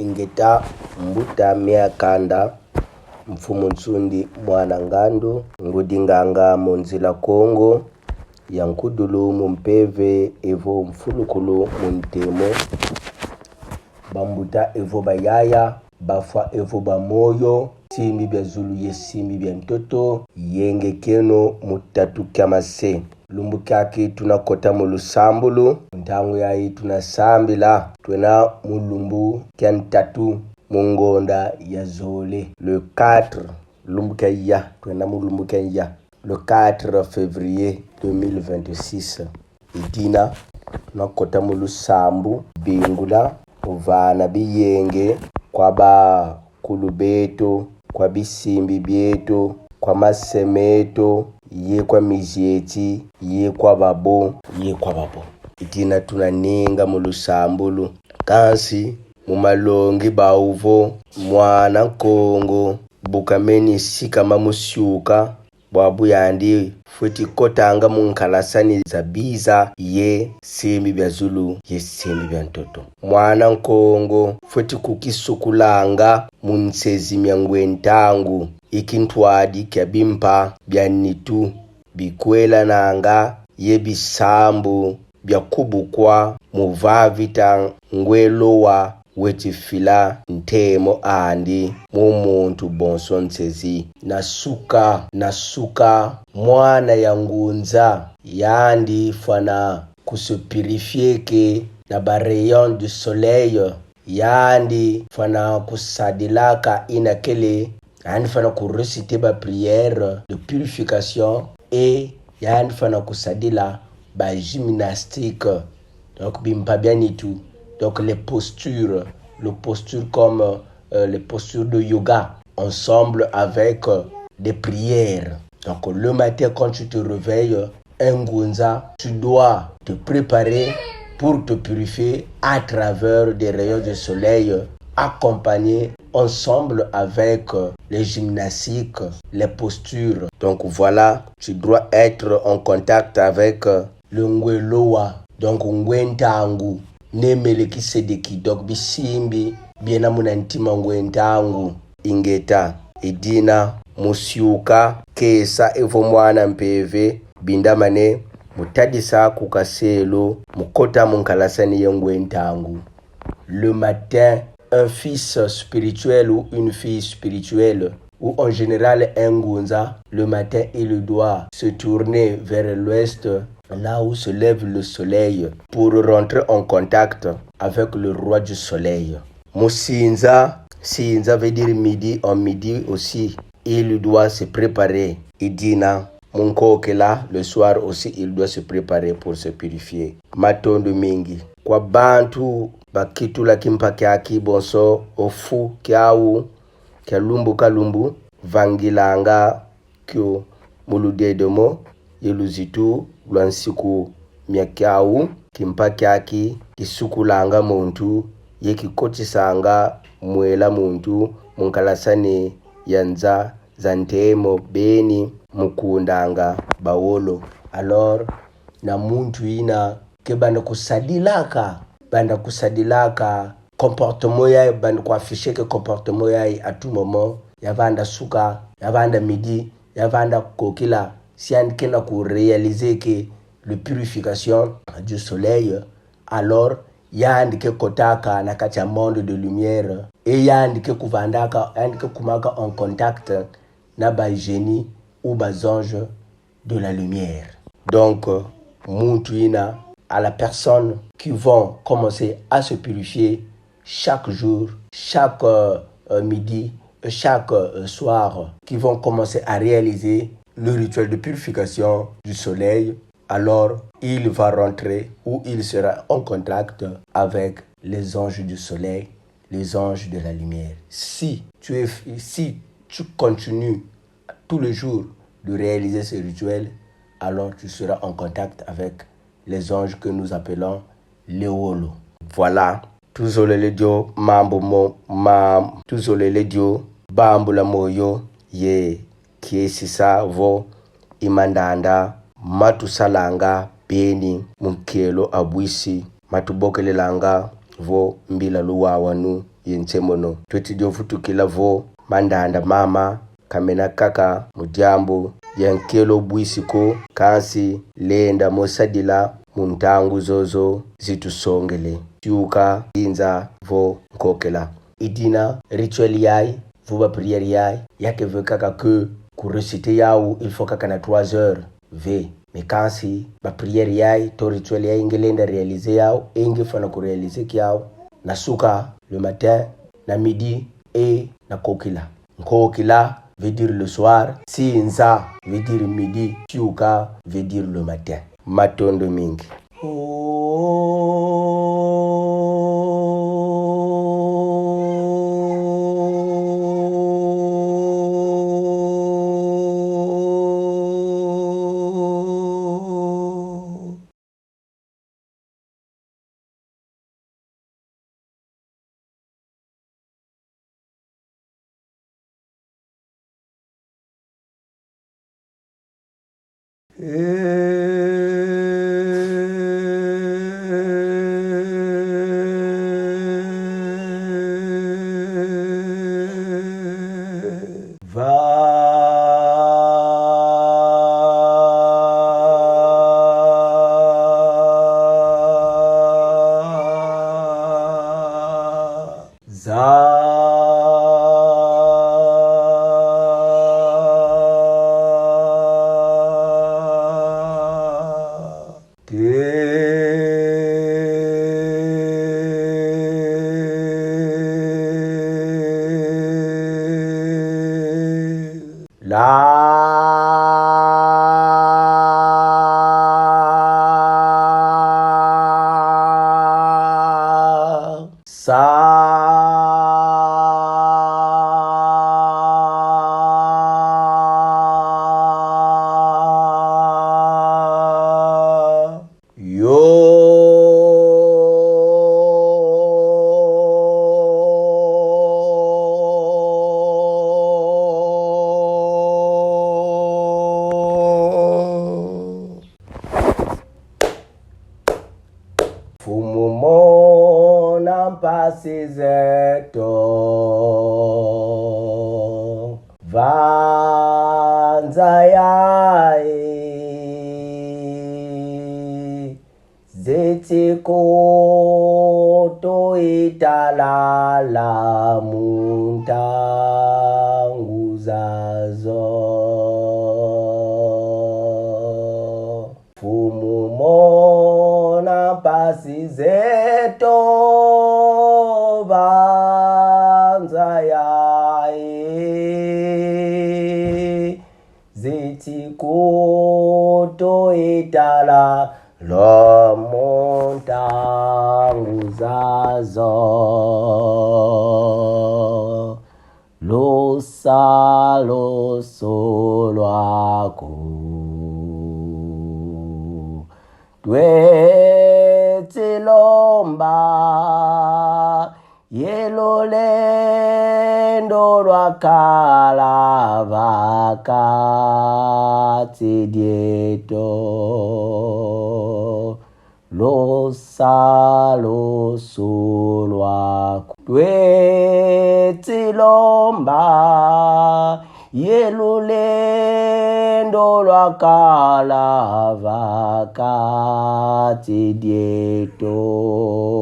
ingeta mbuta miakanda mfumu nsundi mwana ngandu ngudinganga munzila Kongo yankudulu mumpeve evo mfulukulu muntemo bambuta evo bayaya bafwa evo bamoyo simbi bya zulu yesimbi bya ntoto yenge keno mutatu kamase lumbu kaki tunakota mu lusambulu ntangu yayi tunasambila twena mulumbu kya ntatu mungonda ya zole le 4 lumbu kaya twena mulumbu kaya le 4 février 2026 idina tunakota mu lusambu bingula uvana biyenge kwa ba kulubeto kwa bisimbi byeto kwa masemeto ye kwa mizieti ye kwa babo itina tunaninga mu lusambulu kansi mu malongi bauvo mwana Kongo bukameni sika mamusyuka bwabu yandi futi kotanga munkalasani zabiza ye simbi bya zulu ye simbi bya ntoto mwana Kongo futi kukisukulanga munsezi myangwentangu ikintwadi kya bimpa bya nitu bikwela nanga ye bisambu bya kubukwa muvavita ngwelowa wetifila ntemo andi mumuntu bonso nsezi nasuka mwana yangunza yandi fana kusupirifieke na ba rayon du soleil yandi fana kusadilaka inakele yandi fana kureciter ba prière de purification et yandi fana kusadila ba gymnastique donc bimpa bianitu donc les postures comme les postures de yoga ensemble avec des prières. Donc le matin quand tu te réveilles ngunza, tu dois te préparer pour te purifier à travers des rayons de soleil accompagnés ensemble avec les gymnastiques, les postures. Donc voilà, tu dois être en contact avec le ngweloa, donc ngwentangu nemele kisedeki donc bisimbi biena munantima ngwentangu ingeta idina musyuka kesa evo mwana mpeve bindamane mutadisa kukaselo mukota munkalasani yengwentangu. Le matin, un fils spirituel ou une fille spirituelle ou en général un ngunza, le matin il doit se tourner vers l'ouest là où se lève le soleil pour rentrer en contact avec le roi du soleil. Musinza veut dire midi, en midi aussi il doit se préparer. Idina munkokela le soir aussi il doit se préparer pour se purifier. Matondo mingi kwa bantu bakitula kimpa kyaki bonso ofu kyau kyalumbu kalumbu vangilanga kyo muludedomo yeluzitu lwansiku myakau kimpa kyaki kisukulanga muntu yekikotisanga mwela muntu munkalasani yanza zantemo beni mukundanga bawolo. Alors na muntu ina ke banda kusadilaka comportement ya banda ko afficher que comportement ya à tout moment yavanda suka yavanda midi yavanda kokila sian kena ku réaliser que le purification du soleil. Alors yandike kotaka na kacha monde de lumière et yandike kuvandaka yandike kumaka en contact na ba génie ou ba ange de la lumière. Donc mutuina à la personne qui vont commencer à se purifier chaque jour, chaque midi, chaque soir, qui vont commencer à réaliser le rituel de purification du soleil. Alors il va rentrer ou il sera en contact avec les anges du soleil, les anges de la lumière. Si tu continues tous les jours de réaliser ce rituel, alors tu seras en contact avec les anges que nous appelons les Wolo. Voilà, tuzoleledio tuzoleledio bambula moyo ye kiesisa vo imandanda matusalanga peni munkelo abwisi matubokelelanga vo mbila luwawanu yentsemono tweti diofutukila vo mandanda mama kamena kaka mujambo yankelo bwisiko kansi lenda mosadila muntangu zozo zitusongele tiuka inza vo nkokela idina rituel yai vuba prière yai yake ve kaka que ku reciter yao il faut kaka na 3 heures v mais kansi ba prière yai to rituel yai ngelenda réaliser yao inge fana ku réaliser kiao na suka le matin na midi et na kokila nkokila veut dire le soir, sinza veut dire midi, tiuka veut dire le matin. Matondo mingi. Fumumona mpasizeto vanza yae zetikoto italala muntangu zazo fumumona mpasizeto vanza yae zetikoto itala lo montangu zazo lo salo solo ako twetilomba yelo lendo lwakala vakati dieto lo salo solwa twetilomba yelo lendo lwakala vakati dieto